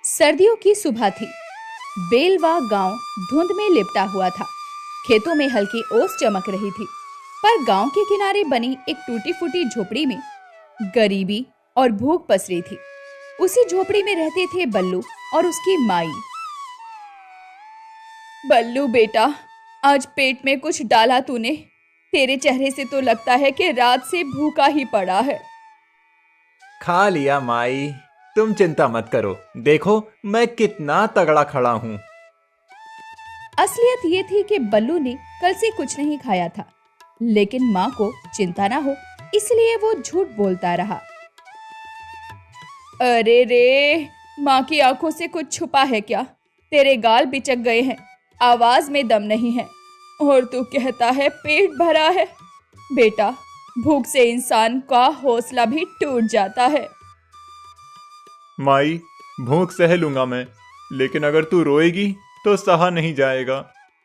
सर्दियों की सुबह थी। बेलवा गांव धुंध में लिपटा हुआ था। खेतों में हल्की ओस चमक रही थी, पर गांव के किनारे बनी एक टूटी फूटी झोपड़ी में गरीबी और भूख पसरी थी। उसी झोपड़ी में रहते थे बल्लू और उसकी माई। बल्लू बेटा, आज पेट में कुछ डाला तूने? तेरे चेहरे से तो लगता है कि रात से भूखा ही पड़ा है। खा लिया माई, तुम चिंता मत करो, देखो मैं कितना तगड़ा खड़ा हूँ। असलियत ये थी कि बल्लू ने कल से कुछ नहीं खाया था, लेकिन माँ को चिंता ना हो इसलिए वो झूठ बोलता रहा। अरे रे, माँ की आंखों से कुछ छुपा है क्या? तेरे गाल बिचक गए हैं, आवाज में दम नहीं है, और तू कहता है पेट भरा है। बेटा, भूख से इंसान का हौसला भी टूट जाता है। माई, भूख सह लूंगा मैं, लेकिन अगर तू रोएगी तो सहा नहीं जाएगा।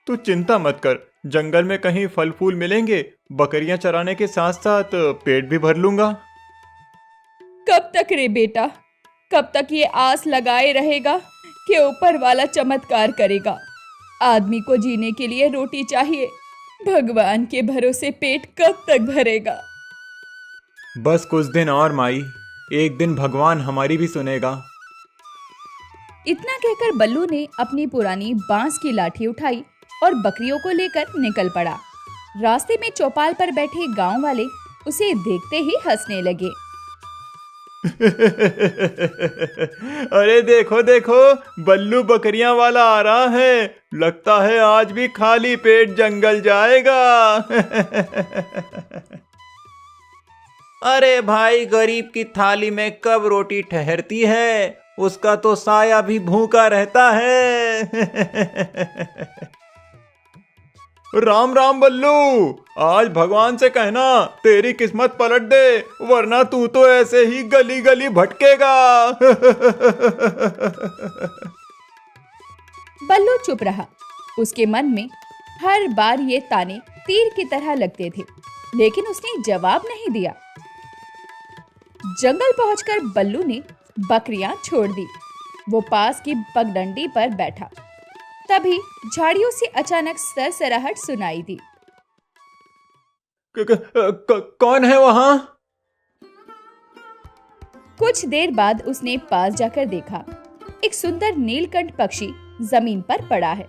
तू चिंता मत कर, जंगल में कहीं फल फूल मिलेंगे, बकरियां चराने के साथ साथ पेट भी भर लूंगा। कब तक रे बेटा, कब तक ये आस लगाए रहेगा कि ऊपर वाला चमत्कार करेगा? आदमी को जीने के लिए रोटी चाहिए, भगवान के भरोसे पेट कब तक भरेगा? बस कुछ दिन और माई, एक दिन भगवान हमारी भी सुनेगा। इतना कहकर बल्लू ने अपनी पुरानी बांस की लाठी उठाई और बकरियों को लेकर निकल पड़ा। रास्ते में चौपाल पर बैठे गांव वाले उसे देखते ही हंसने लगे। अरे देखो देखो, बल्लू बकरियां वाला आ रहा है, लगता है आज भी खाली पेट जंगल जाएगा। अरे भाई, गरीब की थाली में कब रोटी ठहरती है, उसका तो साया भी भूखा रहता है। राम राम बल्लू, आज भगवान से कहना तेरी किस्मत पलट दे, वरना तू तो ऐसे ही गली गली भटकेगा। बल्लू चुप रहा। उसके मन में हर बार ये ताने तीर की तरह लगते थे, लेकिन उसने जवाब नहीं दिया। जंगल पहुंचकर बल्लू ने बकरियां छोड़ दी। वो पास की पगडंडी पर बैठा। तभी झाड़ियों से अचानक सरसराहट सुनाई दी। कौन है वहां? कुछ देर बाद उसने पास जाकर देखा, एक सुंदर नीलकंठ पक्षी जमीन पर पड़ा है।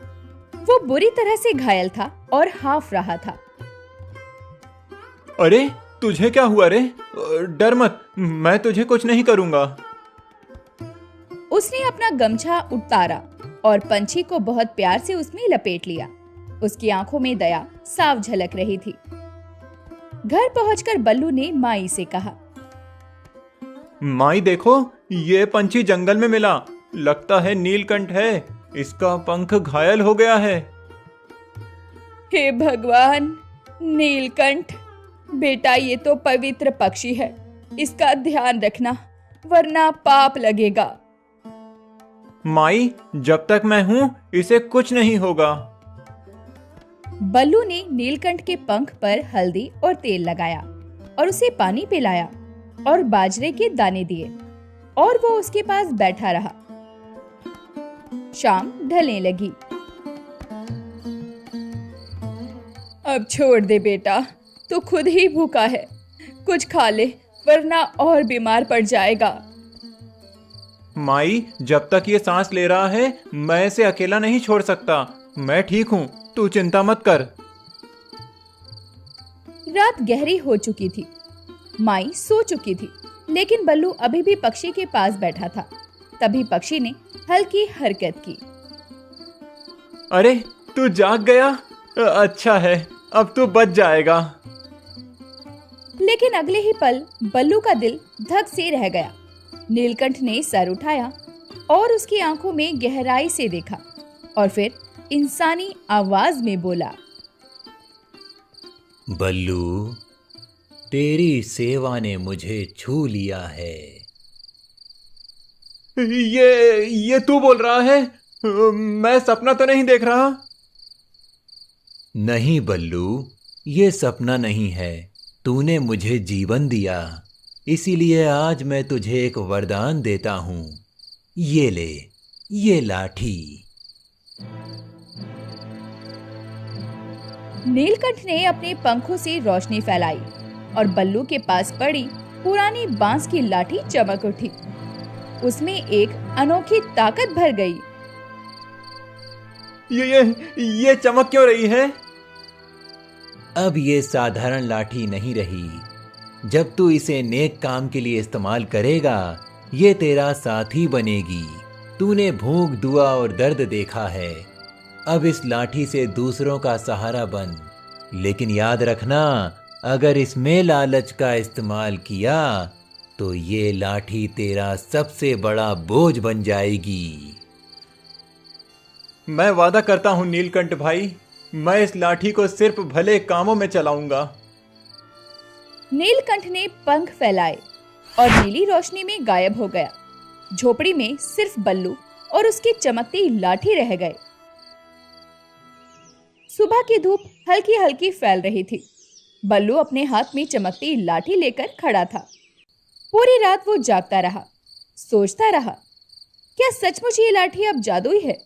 वो बुरी तरह से घायल था और हाफ रहा था। अरे तुझे क्या हुआ रे? डर मत, मैं तुझे कुछ नहीं करूंगा। उसने अपना गमछा उतारा और पंछी को बहुत प्यार से उसमें लपेट लिया। उसकी आंखों में दया साफ झलक रही थी। घर पहुंचकर बल्लू ने माई से कहा, माई देखो, ये पंछी जंगल में मिला, लगता है नीलकंठ है, इसका पंख घायल हो गया है। हे भगवान, नीलकंठ! बेटा, ये तो पवित्र पक्षी है, इसका ध्यान रखना वरना पाप लगेगा। माई, जब तक मैं हूं इसे कुछ नहीं होगा। बल्लू ने नीलकंठ के पंख पर हल्दी और तेल लगाया और उसे पानी पिलाया और बाजरे के दाने दिए, और वो उसके पास बैठा रहा। शाम ढलने लगी। अब छोड़ दे बेटा, तू खुद ही भूखा है, कुछ खा ले वरना और बीमार पड़ जाएगा। माई, जब तक ये सांस ले रहा है मैं इसे अकेला नहीं छोड़ सकता। मैं ठीक हूँ, तू चिंता मत कर। रात गहरी हो चुकी थी। माई सो चुकी थी, लेकिन बल्लू अभी भी पक्षी के पास बैठा था। तभी पक्षी ने हल्की हरकत की। अरे तू जाग गया? अच्छा है, अब तू बच जाएगा। लेकिन अगले ही पल बल्लू का दिल धक से रह गया। नीलकंठ ने सर उठाया और उसकी आंखों में गहराई से देखा, और फिर इंसानी आवाज में बोला, बल्लू, तेरी सेवा ने मुझे छू लिया है। ये तू बोल रहा है? मैं सपना तो नहीं देख रहा? नहीं बल्लू, ये सपना नहीं है, तूने मुझे जीवन दिया, इसीलिए आज मैं तुझे एक वरदान देता हूँ। ये ले, ये लाठी। नीलकंठ ने अपने पंखों से रोशनी फैलाई और बल्लू के पास पड़ी पुरानी बांस की लाठी चमक उठी। उसमें एक अनोखी ताकत भर गई। ये चमक क्यों रही है? अब ये साधारण लाठी नहीं रही। जब तू इसे नेक काम के लिए इस्तेमाल करेगा, ये तेरा साथी बनेगी। तूने भूख, दुआ और दर्द देखा है। अब इस लाठी से दूसरों का सहारा बन। लेकिन याद रखना, अगर इसमें लालच का इस्तेमाल किया तो ये लाठी तेरा सबसे बड़ा बोझ बन जाएगी। मैं वादा करता हूँ नीलकंठ भाई, मैं इस लाठी को सिर्फ भले कामों में चलाऊंगा। नीलकंठ ने पंख फैलाए और नीली रोशनी में गायब हो गया। झोपड़ी में सिर्फ बल्लू और उसकी चमकती लाठी रह गए। सुबह की धूप हल्की हल्की फैल रही थी। बल्लू अपने हाथ में चमकती लाठी लेकर खड़ा था। पूरी रात वो जागता रहा, सोचता रहा, क्या सचमुच ये लाठी अब जादुई है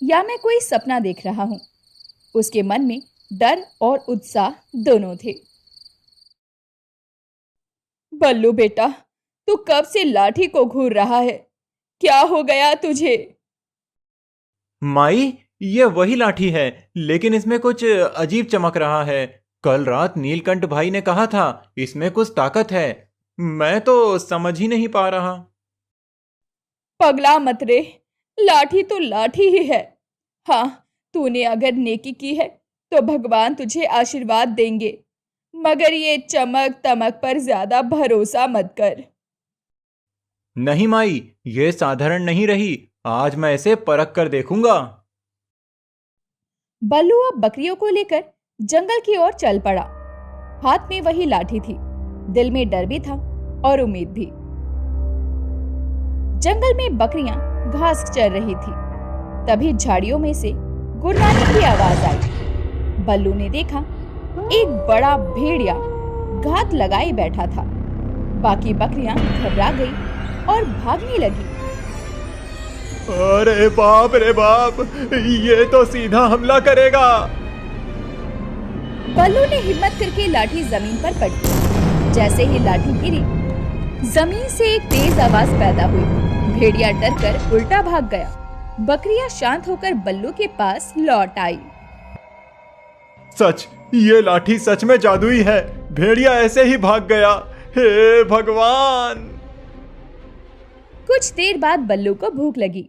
या मैं कोई सपना देख रहा हूं। उसके मन में डर और उत्साह दोनों थे। बल्लू बेटा, तू कब से लाठी को घूर रहा है? क्या हो गया तुझे? माई, ये वही लाठी है, लेकिन इसमें कुछ अजीब चमक रहा है। कल रात नीलकंठ भाई ने कहा था इसमें कुछ ताकत है। मैं तो समझ ही नहीं पा रहा। पगला मत रे, लाठी तो लाठी ही है। हाँ, तूने अगर नेकी की है तो भगवान तुझे आशीर्वाद देंगे, मगर ये चमक तमक पर ज्यादा भरोसा मत कर। नहीं माई, ये साधारण नहीं रही। आज मैं इसे परख कर देखूंगा। बल्लू अब बकरियों को लेकर जंगल की ओर चल पड़ा। हाथ में वही लाठी थी। दिल में डर भी था और उम्मीद भी। जंगल में बकरियां घास चर रही थी। तभी झाड़ियों में से गुर्राने की आवाज आई। बल्लू ने देखा एक बड़ा भेड़िया घात लगाए बैठा था। बाकी बकरियां घबरा गई और भागने लगी। अरे बाप रे बाप, ये तो सीधा हमला करेगा। बल्लू ने हिम्मत करके लाठी जमीन पर पटकी। जैसे ही लाठी गिरी, जमीन से एक तेज आवाज पैदा हुई। भेड़िया डरकर उल्टा भाग गया। बकरियां शांत होकर बल्लू के पास लौट आई। सच, ये लाठी सच में जादुई है। भेड़िया ऐसे ही भाग गया। हे भगवान! कुछ देर बाद बल्लू को भूख लगी।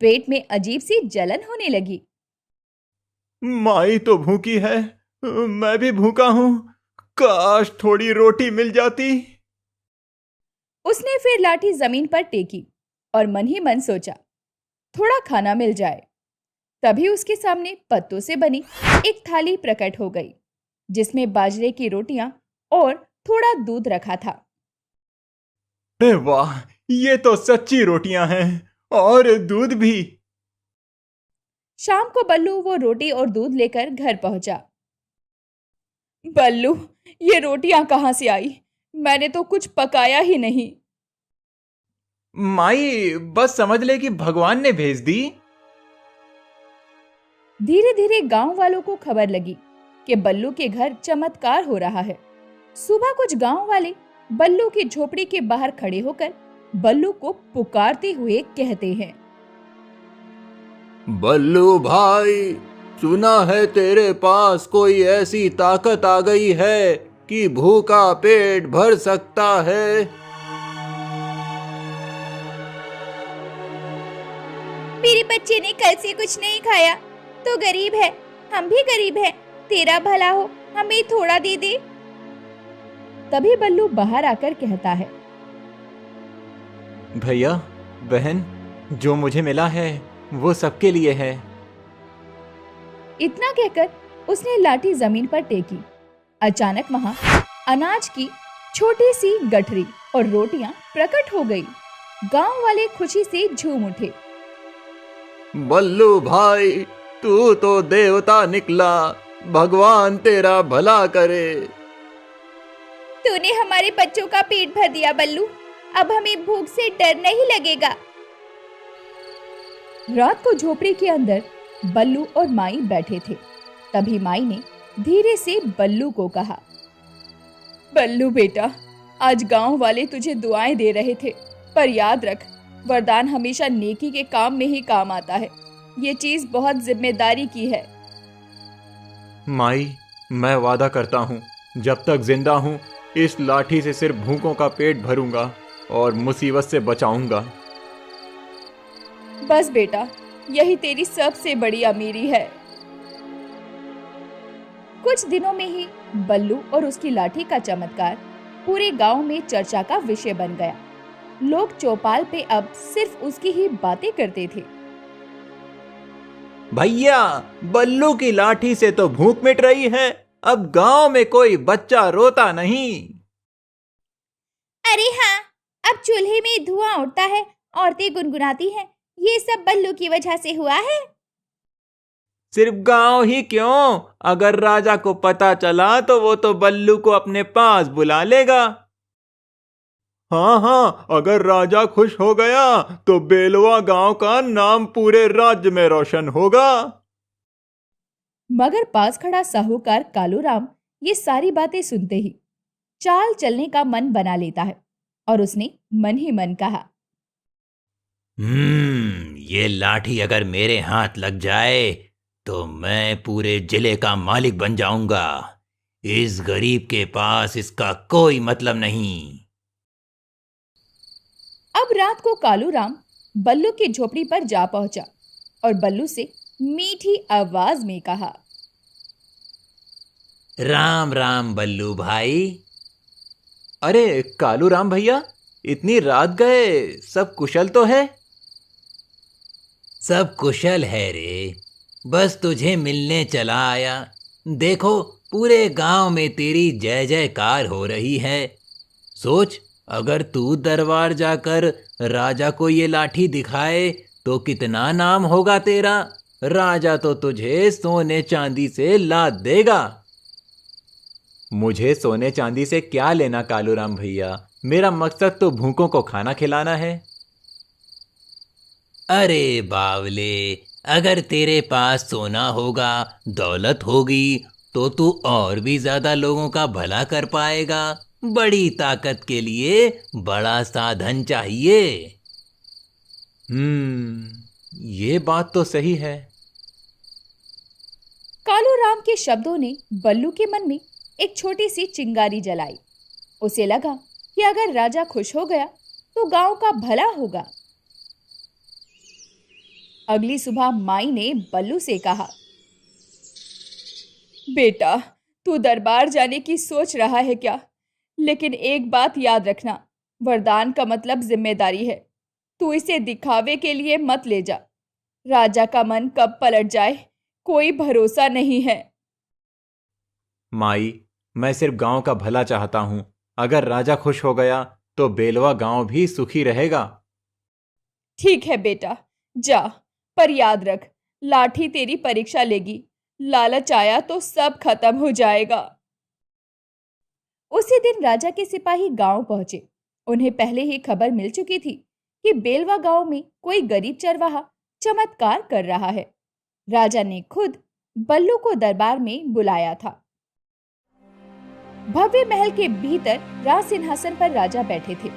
पेट में अजीब सी जलन होने लगी। माई तो भूखी है, मैं भी भूखा हूँ। काश थोड़ी रोटी मिल जाती। उसने फिर लाठी जमीन पर टेकी और मन ही मन सोचा, थोड़ा खाना मिल जाए। तभी उसके सामने पत्तों से बनी एक थाली प्रकट हो गई, जिसमें बाजरे की रोटियां और थोड़ा दूध रखा था। अरे वाह, ये तो सच्ची रोटियां हैं और दूध भी। शाम को बल्लू वो रोटी और दूध लेकर घर पहुंचा। बल्लू, ये रोटियां कहां से आई? मैंने तो कुछ पकाया ही नहीं। माई, बस समझ ले कि भगवान ने भेज दी। धीरे धीरे गांव वालों को खबर लगी कि बल्लू के घर चमत्कार हो रहा है। सुबह कुछ गांव वाले बल्लू की झोपड़ी के बाहर खड़े होकर बल्लू को पुकारते हुए कहते हैं, बल्लू भाई, सुना है तेरे पास कोई ऐसी ताकत आ गई है कि भूखा पेट भर सकता है। मेरे बच्चे ने कल से कुछ नहीं खाया, तो गरीब है, हम भी गरीब हैं। तेरा भला हो, हमें थोड़ा दे दे। तभी बल्लू बाहर आकर कहता है, भैया बहन, जो मुझे मिला है वो सबके लिए है। इतना कहकर उसने लाठी जमीन पर टेकी। अचानक वहां अनाज की छोटी सी गठरी और रोटियां प्रकट हो गई। गांव वाले खुशी से झूम उठे। बल्लू भाई, तू तो देवता निकला। भगवान तेरा भला करे। तूने हमारे बच्चों का पेट भर दिया बल्लू, अब हमें भूख से डर नहीं लगेगा। रात को झोपड़ी के अंदर बल्लू और माई बैठे थे। तभी माई ने धीरे से बल्लू को कहा, बल्लू बेटा, आज गांव वाले तुझे दुआएं दे रहे थे, पर याद रख, वरदान हमेशा नेकी के काम में ही काम आता है। ये चीज बहुत जिम्मेदारी की है। माई, मैं वादा करता हूँ, जब तक जिंदा हूँ इस लाठी से सिर्फ भूखों का पेट भरूंगा और मुसीबत से बचाऊंगा। बस बेटा, यही तेरी सबसे बड़ी अमीरी है। कुछ दिनों में ही बल्लू और उसकी लाठी का चमत्कार पूरे गांव में चर्चा का विषय बन गया। लोग चौपाल पे अब सिर्फ उसकी ही बातें करते थे। भैया, बल्लू की लाठी से तो भूख मिट रही है, अब गांव में कोई बच्चा रोता नहीं। अरे हाँ, अब चूल्हे में धुआं उठता है, औरतें गुनगुनाती हैं, ये सब बल्लू की वजह से हुआ है। सिर्फ गांव ही क्यों, अगर राजा को पता चला तो वो तो बल्लू को अपने पास बुला लेगा। हाँ हाँ, अगर राजा खुश हो गया तो बेलवा गांव का नाम पूरे राज्य में रोशन होगा। मगर पास खड़ा साहूकार कालूराम ये सारी बातें सुनते ही चाल चलने का मन बना लेता है और उसने मन ही मन कहा, ये लाठी अगर मेरे हाथ लग जाए तो मैं पूरे जिले का मालिक बन जाऊंगा। इस गरीब के पास इसका कोई मतलब नहीं। अब रात को कालूराम बल्लू की झोपड़ी पर जा पहुंचा और बल्लू से मीठी आवाज में कहा, राम राम बल्लू भाई। अरे कालूराम भैया, इतनी रात गए, सब कुशल तो है? सब कुशल है रे, बस तुझे मिलने चला आया। देखो, पूरे गांव में तेरी जय जयकार हो रही है। सोच, अगर तू दरबार जाकर राजा को ये लाठी दिखाए तो कितना नाम होगा तेरा। राजा तो तुझे सोने चांदी से लाद देगा। मुझे सोने चांदी से क्या लेना कालूराम भैया, मेरा मकसद तो भूखों को खाना खिलाना है। अरे बावले, अगर तेरे पास सोना होगा, दौलत होगी, तो तू और भी ज्यादा लोगों का भला कर पाएगा। बड़ी ताकत के लिए बड़ा साधन चाहिए। ये बात तो सही है। कालूराम के शब्दों ने बल्लू के मन में एक छोटी सी चिंगारी जलाई। उसे लगा कि अगर राजा खुश हो गया तो गांव का भला होगा। अगली सुबह माई ने बल्लू से कहा, बेटा, तू दरबार जाने की सोच रहा है क्या? लेकिन एक बात याद रखना, वरदान का मतलब जिम्मेदारी है। तू इसे दिखावे के लिए मत ले जा। राजा का मन कब पलट जाए, कोई भरोसा नहीं है। माई, मैं सिर्फ गांव का भला चाहता हूं। अगर राजा खुश हो गया तो बेलवा गांव भी सुखी रहेगा। ठीक है बेटा, जा, पर याद रख, लाठी तेरी परीक्षा लेगी। लालच आया तो सब खत्म हो जाएगा। उसी दिन राजा के सिपाही गांव पहुंचे। उन्हें पहले ही खबर मिल चुकी थी कि बेलवा गांव में कोई गरीब चरवाहा चमत्कार कर रहा है। राजा ने खुद बल्लू को दरबार में बुलाया था। भव्य महल के भीतर राज सिंहासन पर राजा बैठे थे।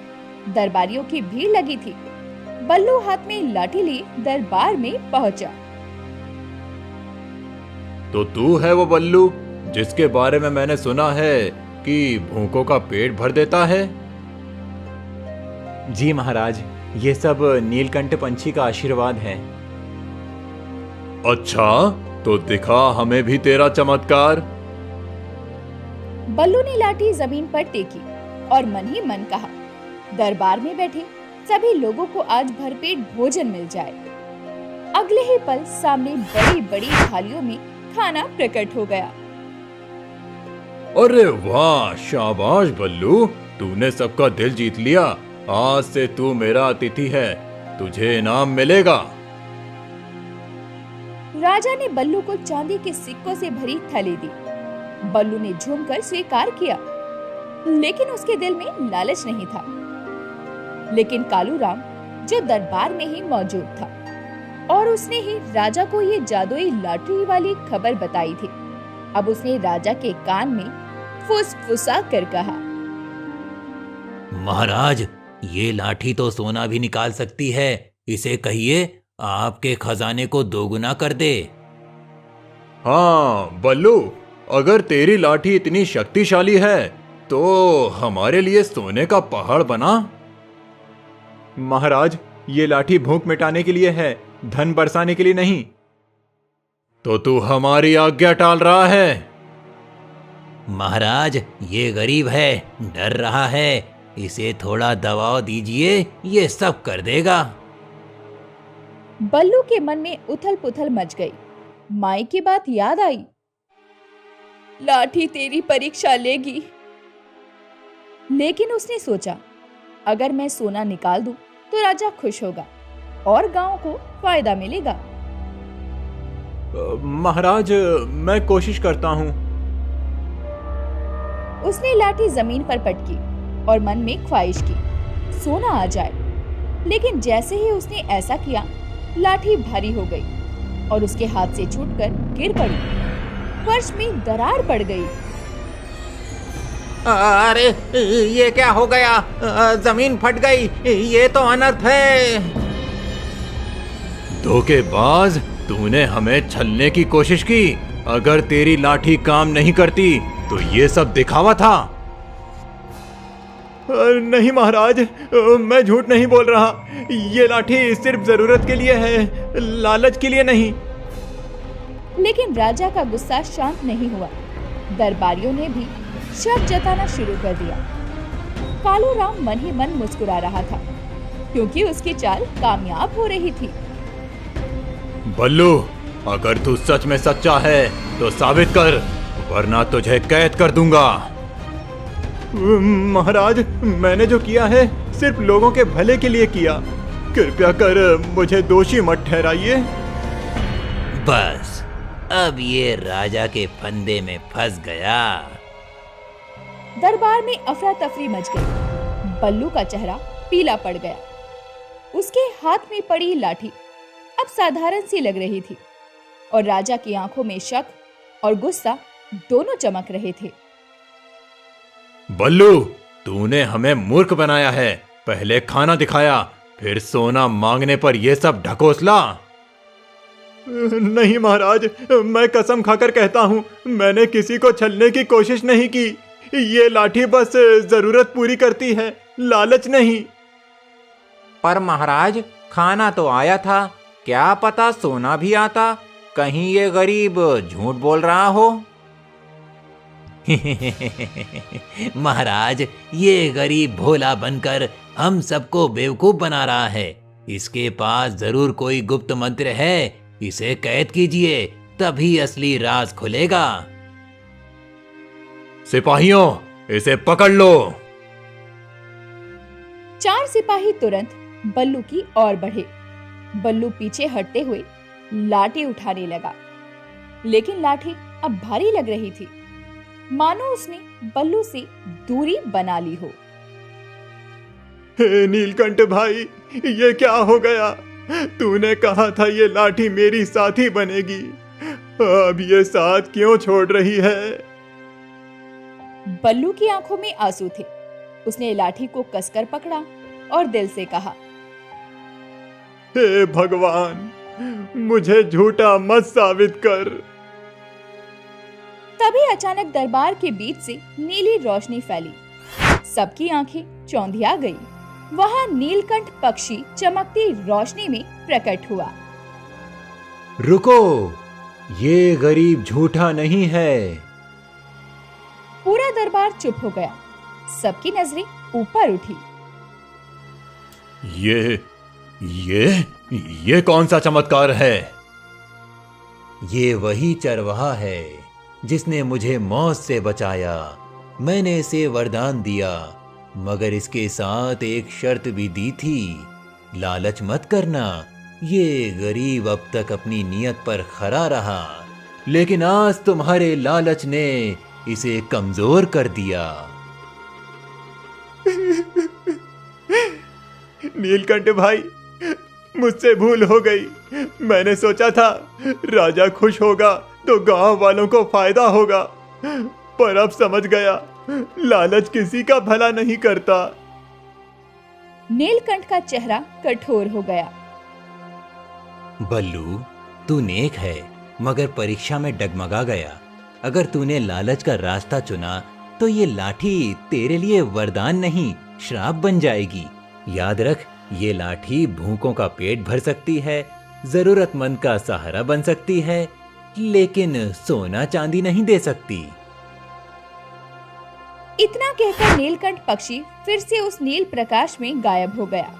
दरबारियों की भीड़ लगी थी। बल्लू हाथ में लाठी लिए दरबार में पहुंचा। तो तू है वो बल्लू जिसके बारे में मैंने सुना है कि भूखों का पेट भर देता है? जी महाराज, ये सब नीलकंठ पंछी का आशीर्वाद है। अच्छा, तो दिखा हमें भी तेरा चमत्कार। बल्लू ने लाठी जमीन पर टेकी और मन ही मन कहा, दरबार में बैठे सभी लोगों को आज भरपेट भोजन मिल जाए। अगले ही पल सामने बड़ी बड़ी थालियों में खाना प्रकट हो गया। अरे वाह, शाबाश बल्लू, तूने सबका दिल जीत लिया। आज से तू मेरा अतिथि है, तुझे इनाम मिलेगा। राजा ने बल्लू को चांदी के सिक्कों से भरी थैली दी। बल्लू ने झूमकर स्वीकार किया, लेकिन उसके दिल में लालच नहीं था। लेकिन कालूराम, जो दरबार में ही मौजूद था और उसने ही राजा को ये जादुई लॉटरी वाली खबर बताई थी, अब उसने राजा के कान में फुसफुसा कर कहा, महाराज, ये लाठी तो सोना भी निकाल सकती है। इसे कहिए आपके खजाने को दोगुना कर दे। हाँ बल्लू, अगर तेरी लाठी इतनी शक्तिशाली है तो हमारे लिए सोने का पहाड़ बना। महाराज, ये लाठी भूख मिटाने के लिए है, धन बरसाने के लिए नहीं। तो तू हमारी आज्ञा टाल रहा है। महाराज, ये गरीब है, डर रहा है, इसे थोड़ा दबाव दीजिए, ये सब कर देगा। बल्लू के मन में उथल पुथल मच गई। माई की बात याद आई। लाठी तेरी परीक्षा लेगी। लेकिन उसने सोचा, अगर मैं सोना निकाल दूं तो राजा खुश होगा और गांव को फायदा मिलेगा। महाराज, मैं कोशिश करता हूँ। उसने लाठी जमीन पर पटकी और मन में ख्वाहिश की, सोना आ जाए। लेकिन जैसे ही उसने ऐसा किया, लाठी भारी हो गई और उसके हाथ से छूटकर गिर पड़ी। फर्श में दरार पड़ गई। अरे ये क्या हो गया? जमीन फट गई, ये तो अनर्थ है। धोखेबाज, तूने हमें छलने की कोशिश की। अगर तेरी लाठी काम नहीं करती तो ये सब दिखावा था। नहीं महाराज, मैं झूठ नहीं बोल रहा। ये लाठी सिर्फ जरूरत के लिए है, लालच के लिए नहीं। लेकिन राजा का गुस्सा शांत नहीं हुआ। दरबारियों ने भी शक जताना शुरू कर दिया। कालूराम मन ही मन मुस्कुरा रहा था, क्योंकि उसकी चाल कामयाब हो रही थी। बल्लू, अगर तू सच में सच्चा है तो साबित कर, वरना तुझे कैद कर दूंगा। महाराज, मैंने जो किया है सिर्फ लोगों के भले के लिए किया। कृपया कर मुझे दोषी मत ठहराइए। बस, अब ये राजा के फंदे में फंस गया। दरबार में अफरा तफरी मच गई। बल्लू का चेहरा पीला पड़ गया। उसके हाथ में पड़ी लाठी अब साधारण सी लग रही थी और राजा की आंखों में शक और गुस्सा दोनों चमक रहे थे। बल्लू, तूने हमें मूर्ख बनाया है। पहले खाना दिखाया, फिर सोना मांगने पर यह सब ढकोसला। नहीं महाराज, मैं कसम खाकर कहता हूँ, मैंने किसी को छलने की कोशिश नहीं की। ये लाठी बस जरूरत पूरी करती है, लालच नहीं। पर महाराज, खाना तो आया था, क्या पता सोना भी आता। कहीं ये गरीब झूठ बोल रहा हो। महाराज, ये गरीब भोला बनकर हम सबको बेवकूफ बना रहा है। इसके पास जरूर कोई गुप्त मंत्र है। इसे कैद कीजिए, तभी असली राज खुलेगा। सिपाहियों, इसे पकड़ लो। 4 सिपाही तुरंत बल्लू की ओर बढ़े। बल्लू पीछे हटते हुए लाठी उठाने लगा, लेकिन लाठी अब भारी लग रही थी, मानो उसने बल्लू से दूरी बना ली हो। हे नीलकंठ भाई, ये क्या हो गया? तूने कहा था ये लाठी मेरी साथी बनेगी, अब ये साथ क्यों छोड़ रही है? बल्लू की आंखों में आंसू थे। उसने लाठी को कसकर पकड़ा और दिल से कहा, हे भगवान, मुझे झूठा मत साबित कर। तभी अचानक दरबार के बीच से नीली रोशनी फैली। सबकी आंखें चौंधिया गई। वहां नीलकंठ पक्षी चमकती रोशनी में प्रकट हुआ। रुको, ये गरीब झूठा नहीं है। पूरा दरबार चुप हो गया। सबकी नजरें ऊपर उठी। ये कौन सा चमत्कार है? ये वही चरवाहा है जिसने मुझे मौत से बचाया। मैंने इसे वरदान दिया, मगर इसके साथ एक शर्त भी दी थी। लालच मत करना, ये गरीब अब तक अपनी नियत पर खरा रहा, लेकिन आज तुम्हारे लालच ने इसे कमजोर कर दिया। नीलकंठ भाई, मुझसे भूल हो गई। मैंने सोचा था राजा खुश होगा तो गांव वालों को फायदा होगा, पर अब समझ गया लालच किसी का भला नहीं करता। नीलकंठ का चेहरा कठोर हो गया। बल्लू, तू नेक है मगर परीक्षा में डगमगा गया। अगर तूने लालच का रास्ता चुना तो ये लाठी तेरे लिए वरदान नहीं, श्राप बन जाएगी। याद रख, ये लाठी भूखों का पेट भर सकती है, जरूरतमंद का सहारा बन सकती है, लेकिन सोना चांदी नहीं दे सकती। इतना कहकर नीलकंठ पक्षी फिर से उस नील प्रकाश में गायब हो गया।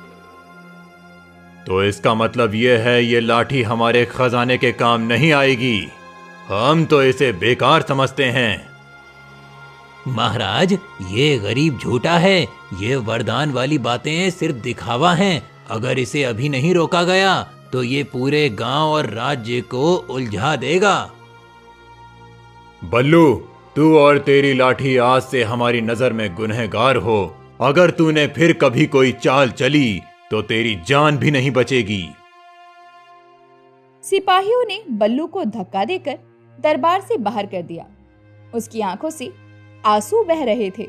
तो इसका मतलब यह है ये लाठी हमारे खजाने के काम नहीं आएगी। हम तो इसे बेकार समझते हैं। महाराज, ये गरीब झूठा है। ये वरदान वाली बातें सिर्फ दिखावा हैं। अगर इसे अभी नहीं रोका गया तो ये पूरे गांव और राज्य को उलझा देगा। बल्लू, तू और तेरी लाठी आज से हमारी नजर में गुनहगार हो। अगर तूने फिर कभी कोई चाल चली तो तेरी जान भी नहीं बचेगी। सिपाहियों ने बल्लू को धक्का देकर दरबार से बाहर कर दिया। उसकी आंखों से आंसू बह रहे थे।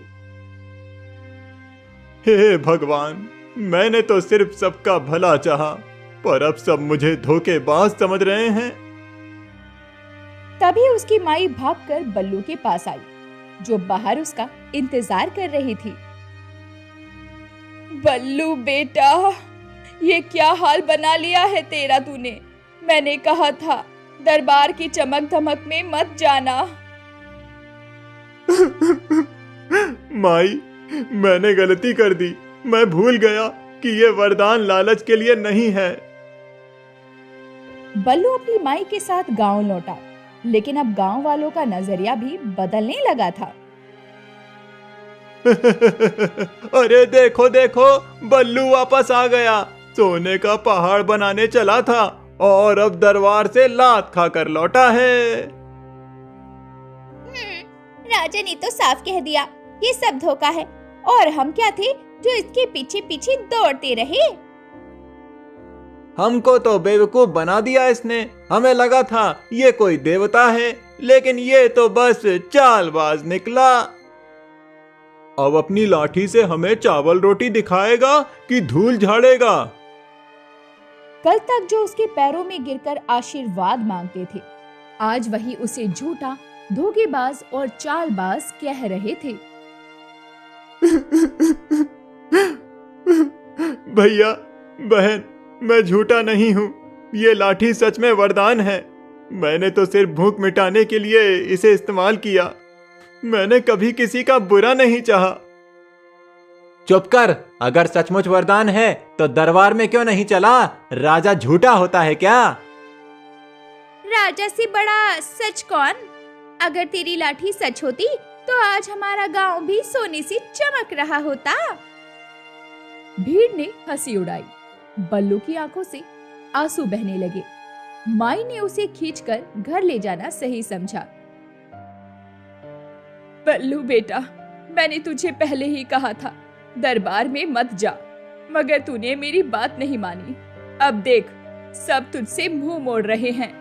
हे भगवान, मैंने तो सिर्फ सबका भला चाहा, पर अब सब मुझे धोखेबाज समझ रहे हैं। तभी उसकी माई भागकर बल्लू के पास आई, जो बाहर उसका इंतजार कर रही थी। बल्लू बेटा, ये क्या हाल बना लिया है तेरा तूने। मैंने कहा था दरबार की चमक धमक में मत जाना। माई, मैंने गलती कर दी। मैं भूल गया कि ये वरदान लालच के लिए नहीं है। बल्लू अपनी माई के साथ गांव लौटा, लेकिन अब गांव वालों का नजरिया भी बदलने लगा था। अरे देखो देखो, बल्लू वापस आ गया। सोने का पहाड़ बनाने चला था और अब दरबार से लात खाकर लौटा है। राजा ने तो साफ कह दिया ये सब धोखा है, और हम क्या थे जो इसके पीछे पीछे दौड़ते रहे। हमको तो बेवकूफ बना दिया इसने। हमें लगा था ये कोई देवता है, लेकिन ये तो बस चालबाज निकला। अब अपनी लाठी से हमें चावल रोटी दिखाएगा कि धूल झाड़ेगा। कल तक जो उसके पैरों में गिरकर आशीर्वाद मांगते थे, आज वही उसे झूठा, धोखेबाज और चालबाज कह रहे थे। भैया बहन, मैं झूठा नहीं हूँ। ये लाठी सच में वरदान है। मैंने तो सिर्फ भूख मिटाने के लिए इसे इस्तेमाल किया। मैंने कभी किसी का बुरा नहीं चाहा। चुप कर। अगर सचमुच वरदान है तो दरबार में क्यों नहीं चला? राजा झूठा होता है क्या? राजा से बड़ा सच कौन? अगर तेरी लाठी सच होती तो आज हमारा गांव भी सोने से चमक रहा होता। भीड़ ने हंसी उड़ाई। बल्लू की आंखों से आंसू बहने लगे। माई ने उसे खींचकर घर ले जाना सही समझा। बल्लू बेटा, मैंने तुझे पहले ही कहा था दरबार में मत जा, मगर तूने मेरी बात नहीं मानी। अब देख, सब तुझसे मुंह मोड़ रहे हैं।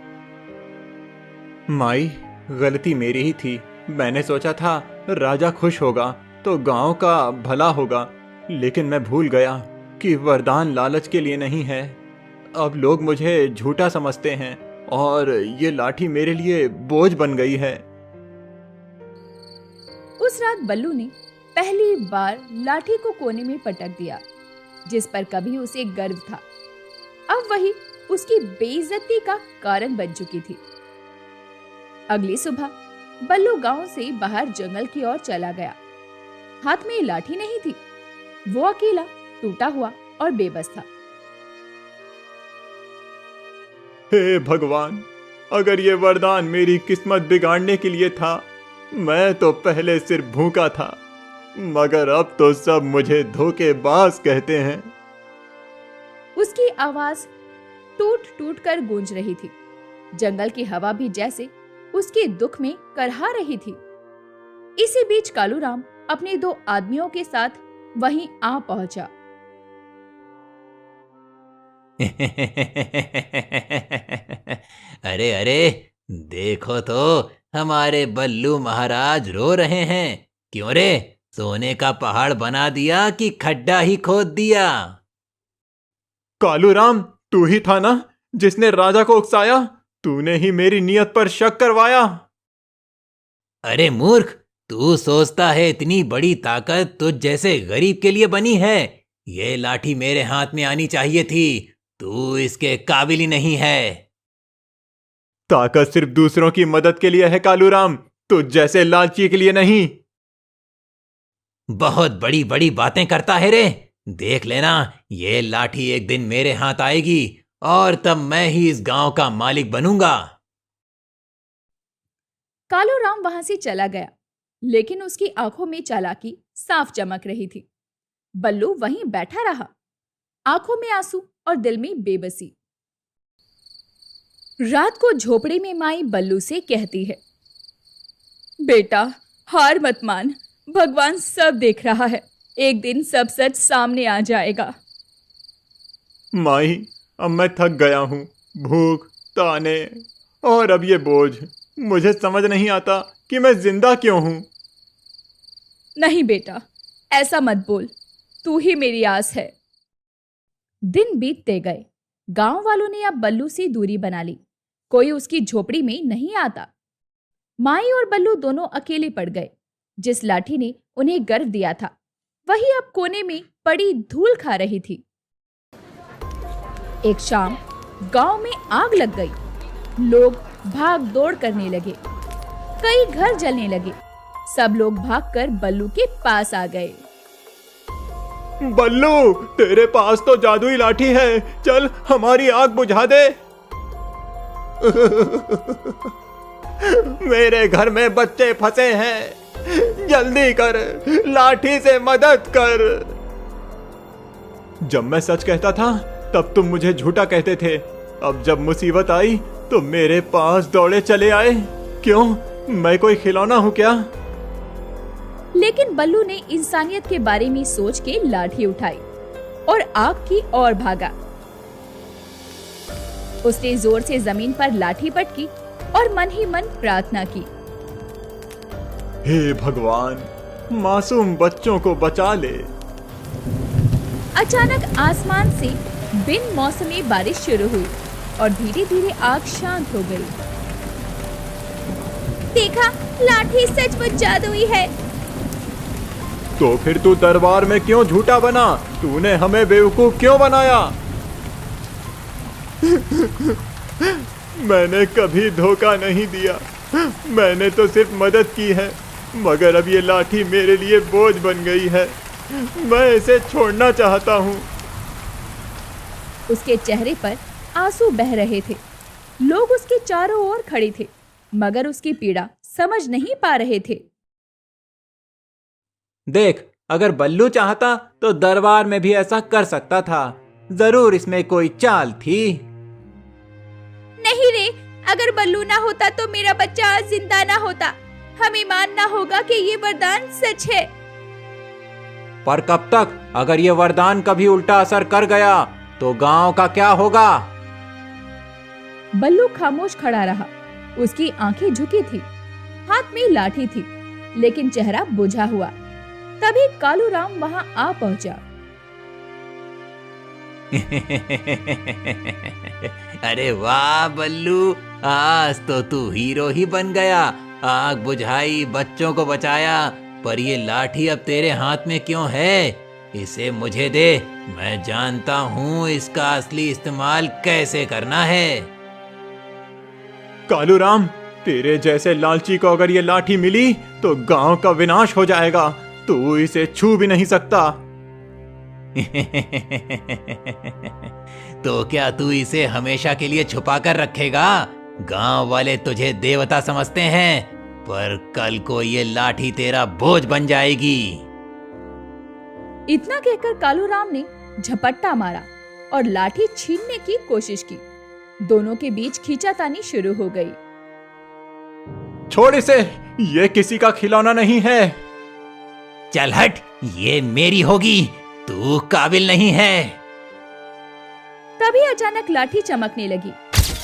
माई, गलती मेरी ही थी। मैंने सोचा था राजा खुश होगा तो गांव का भला होगा, लेकिन मैं भूल गया कि वरदान लालच के लिए नहीं है। अब लोग मुझे झूठा समझते हैं और ये लाठी मेरे लिए बोझ बन गई है। उस रात बल्लू ने पहली बार लाठी को कोने में पटक दिया, जिस पर कभी उसे गर्व था, अब वही उसकी बेइज्जती का कारण बन चुकी थी। अगली सुबह बल्लू गांव से बाहर जंगल की ओर चला गया। हाथ में लाठी नहीं थी। वो अकेला, टूटा हुआ और बेबस था। हे भगवान, अगर ये वरदान मेरी किस्मत बिगाड़ने के लिए था, मैं तो पहले सिर्फ भूखा था, मगर अब तो सब मुझे धोखेबाज कहते हैं। उसकी आवाज टूट टूट कर गूंज रही थी। जंगल की हवा भी जैसे उसके दुख में करहा रही थी। इसी बीच कालूराम अपने 2 आदमियों के साथ वहीं आ पहुंचा। अरे अरे, देखो तो हमारे बल्लू महाराज रो रहे हैं। क्यों रे, सोने का पहाड़ बना दिया कि खड्डा ही खोद दिया? कालूराम, तू ही था ना जिसने राजा को उकसाया? तूने ही मेरी नीयत पर शक करवाया। अरे मूर्ख, तू सोचता है इतनी बड़ी ताकत तुझ जैसे गरीब के लिए बनी है? ये लाठी मेरे हाथ में आनी चाहिए थी। तू इसके काबिल ही नहीं है। ताकत सिर्फ दूसरों की मदद के लिए है कालूराम, तुझ जैसे लालची के लिए नहीं। बहुत बड़ी बड़ी बातें करता है रे। देख लेना, ये लाठी एक दिन मेरे हाथ आएगी और तब मैं ही इस गांव का मालिक बनूंगा। कालूराम वहां से चला गया, लेकिन उसकी आंखों में चालाकी साफ चमक रही थी। बल्लू वहीं बैठा रहा, आंखों में आंसू और दिल में बेबसी। रात को झोपड़ी में माई बल्लू से कहती है, बेटा हार मत मान, भगवान सब देख रहा है, एक दिन सब सच सामने आ जाएगा। माई, अब मैं थक गया हूँ। भूख, ताने और अब ये बोझ। मुझे समझ नहीं आता कि मैं जिंदा क्यों हूँ। नहीं बेटा, ऐसा मत बोल, तू ही मेरी आस है। दिन बीतते गए। गांव वालों ने अब बल्लू से दूरी बना ली। कोई उसकी झोपड़ी में नहीं आता। माई और बल्लू दोनों अकेले पड़ गए। जिस लाठी ने उन्हें गर्व दिया था, वही अब कोने में पड़ी धूल खा रही थी। एक शाम गांव में आग लग गई। लोग भाग दौड़ करने लगे। कई घर जलने लगे। सब लोग भागकर बल्लू के पास आ गए। बल्लू, तेरे पास तो जादुई लाठी है, चल हमारी आग बुझा दे। मेरे घर में बच्चे फंसे हैं, जल्दी कर, लाठी से मदद कर। जब मैं सच कहता था तब तुम मुझे झूठा कहते थे। अब जब मुसीबत आई तो मेरे पास दौड़े चले आए। क्यों, मैं कोई खिलौना हूं क्या? लेकिन बल्लू ने इंसानियत के बारे में सोच के लाठी उठाई और आग की ओर भागा। उसने जोर से जमीन पर लाठी पटकी और मन ही मन प्रार्थना की, हे भगवान, मासूम बच्चों को बचा ले। अचानक आसमान से बिन मौसमी बारिश शुरू हुई और धीरे धीरे आग शांत हो गई। देखा, लाठी सचमुच जादुई है। तो फिर तू दरबार में क्यों झूठा बना? तूने हमें बेवकूफ क्यों बनाया? मैंने कभी धोखा नहीं दिया, मैंने तो सिर्फ मदद की है। मगर अब ये लाठी मेरे लिए बोझ बन गई है। मैं इसे छोड़ना चाहता हूँ। उसके चेहरे पर आंसू बह रहे थे। लोग उसके चारों ओर खड़े थे, मगर उसकी पीड़ा समझ नहीं पा रहे थे। देख, अगर बल्लू चाहता तो दरबार में भी ऐसा कर सकता था। जरूर इसमें कोई चाल थी। नहीं रे, अगर बल्लू ना होता तो मेरा बच्चा आज जिंदा ना होता। हमें मानना होगा कि ये वरदान सच है। पर कब तक? अगर ये वरदान कभी उल्टा असर कर गया तो गांव का क्या होगा? बल्लू खामोश खड़ा रहा। उसकी आंखें झुकी थी, हाथ में लाठी थी, लेकिन चेहरा बुझा हुआ। तभी कालूराम वहां आ पहुंचा। अरे वाह बल्लू, आज तो तू हीरो ही बन गया। आग बुझाई, बच्चों को बचाया, पर ये लाठी अब तेरे हाथ में क्यों है? इसे मुझे दे, मैं जानता हूँ इसका असली इस्तेमाल कैसे करना है। कालूराम, तेरे जैसे लालची को अगर ये लाठी मिली तो गांव का विनाश हो जाएगा। तू इसे छू भी नहीं सकता। तो क्या तू इसे हमेशा के लिए छुपा कर रखेगा? गांव वाले तुझे देवता समझते हैं, पर कल को ये लाठी तेरा बोझ बन जाएगी। इतना कहकर कालूराम ने झपट्टा मारा और लाठी छीनने की कोशिश की। दोनों के बीच खींचातानी शुरू हो गई। छोड़ इसे, ये किसी का खिलौना नहीं है। चल हट, ये मेरी होगी, तू काबिल नहीं है। तभी अचानक लाठी चमकने लगी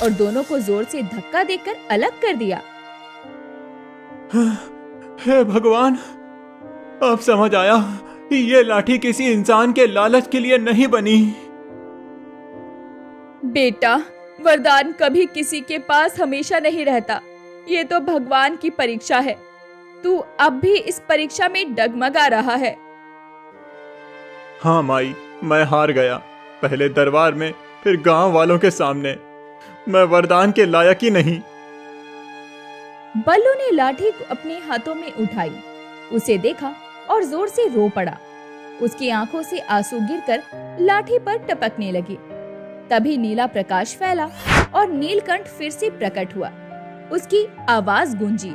और दोनों को जोर से धक्का देकर अलग कर दिया। हे भगवान, अब समझ आया, ये लाठी किसी इंसान के लालच के लिए नहीं बनी। बेटा, वरदान कभी किसी के पास हमेशा नहीं रहता। ये तो भगवान की परीक्षा है। तू अब भी इस परीक्षा में डगमगा रहा है। हाँ माई, मैं हार गया, पहले दरबार में, फिर गांव वालों के सामने। मैं वरदान के लायक ही नहीं। बल्लू ने लाठी को अपने हाथों में उठाई, उसे देखा और जोर से रो पड़ा। उसकी आंखों से आंसू गिरकर लाठी पर टपकने लगे। तभी नीला प्रकाश फैला और नीलकंठ फिर से प्रकट हुआ। उसकी आवाज गूंजी,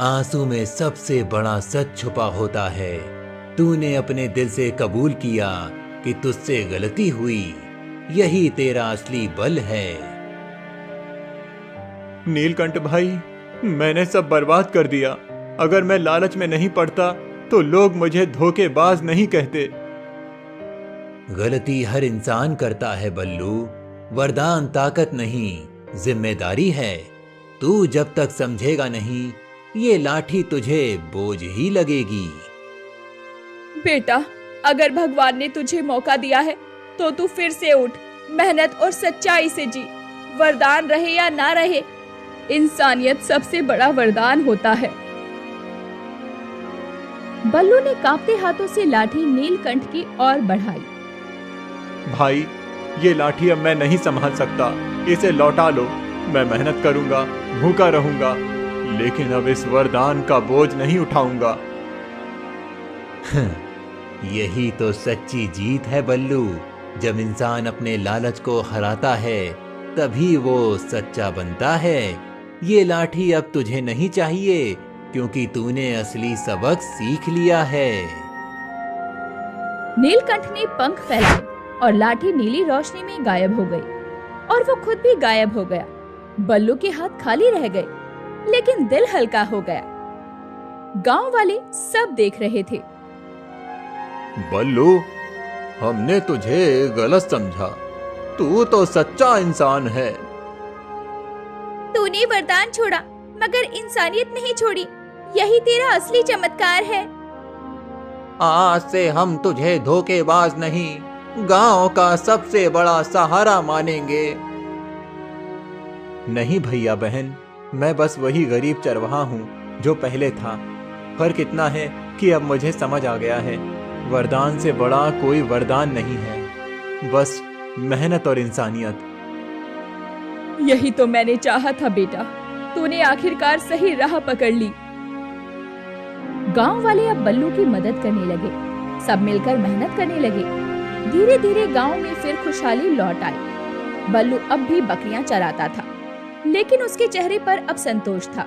आंसू में सबसे बड़ा सच छुपा होता है। तूने अपने दिल से कबूल किया कि तुझसे गलती हुई, यही तेरा असली बल है। नीलकंठ भाई, मैंने सब बर्बाद कर दिया। अगर मैं लालच में नहीं पड़ता तो लोग मुझे धोखेबाज नहीं कहते। गलती हर इंसान करता है बल्लू, वरदान ताकत नहीं, जिम्मेदारी है। तू जब तक समझेगा नहीं, ये लाठी तुझे बोझ ही लगेगी। बेटा, अगर भगवान ने तुझे मौका दिया है तो तू फिर से उठ, मेहनत और सच्चाई से जी। वरदान रहे या ना रहे, इंसानियत सबसे बड़ा वरदान होता है। बल्लू ने कांपते हाथों से लाठी नीलकंठ की ओर बढ़ाई। भाई, ये लाठी अब मैं नहीं संभाल सकता, इसे लौटा लो। मैं मेहनत करूंगा, भूखा रहूंगा, लेकिन अब इस वरदान का बोझ नहीं उठाऊंगा। यही तो सच्ची जीत है बल्लू। जब इंसान अपने लालच को हराता है, तभी वो सच्चा बनता है। ये लाठी अब तुझे नहीं चाहिए, क्योंकि तूने असली सबक सीख लिया है। नीलकंठ ने पंख फैलाए और लाठी नीली रोशनी में गायब हो गई और वो खुद भी गायब हो गया। बल्लू के हाथ खाली रह गए, लेकिन दिल हल्का हो गया। गांव वाले सब देख रहे थे। बल्लू, हमने तुझे गलत समझा। तू तो सच्चा इंसान है। तूने वरदान छोड़ा, मगर इंसानियत नहीं छोड़ी। यही तेरा असली चमत्कार है। आज से हम तुझे धोखेबाज नहीं, गांव का सबसे बड़ा सहारा मानेंगे। नहीं भैया बहन, मैं बस वही गरीब चरवाहा हूँ जो पहले था। फर्क इतना है कि अब मुझे समझ आ गया है, वरदान से बड़ा कोई वरदान नहीं है, बस मेहनत और इंसानियत। यही तो मैंने चाहा था बेटा, तूने आखिरकार सही राह पकड़ ली। गांव वाले अब बल्लू की मदद करने लगे। सब मिलकर मेहनत करने लगे। धीरे धीरे गांव में फिर खुशहाली लौट आई। बल्लू अब भी बकरियां चराता था, लेकिन उसके चेहरे पर अब संतोष था।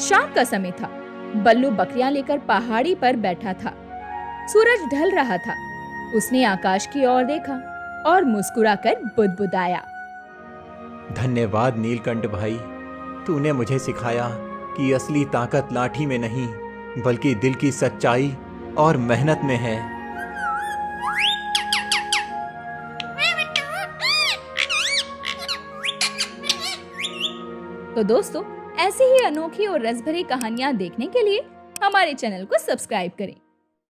शाम का समय था। बल्लू बकरियां लेकर पहाड़ी पर बैठा था। सूरज ढल रहा था। उसने आकाश की ओर देखा और मुस्कुराकर बुदबुदाया। धन्यवाद नीलकंठ भाई, तूने मुझे सिखाया कि असली ताकत लाठी में नहीं, बल्कि दिल की सच्चाई और मेहनत में है। तो दोस्तों, ऐसी ही अनोखी और रसभरी कहानियां देखने के लिए हमारे चैनल को सब्सक्राइब करें।